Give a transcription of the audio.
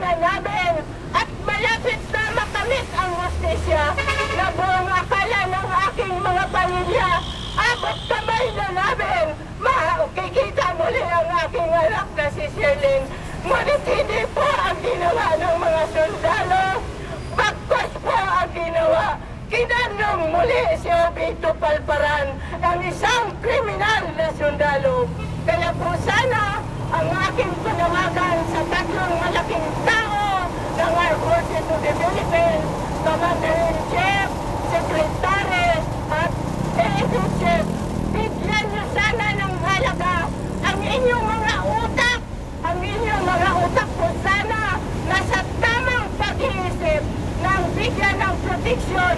na namin at malapit na makamit ang hustisya na buong akala ng aking mga pamilya. Abot kamay na namin. Makikita muli ang aking anak na si Sherlyn. Ngunit hindi po ang ginawa ng mga sundalo. Bagkos po ang ginawa. Kinanong muli si Obito Palparan, ang isang kriminal na sundalo. Kaya po sana ang aking panawagan sa tatlong malaking tao ng Armed Forces of the Philippines, Commander-in-Chief, Secretary at Chief, bigyan niyo sana ng halaga ang inyong mga utak. Ang inyong mga utak po sana nasa tamang pag-iisip ng bigyan ng proteksyon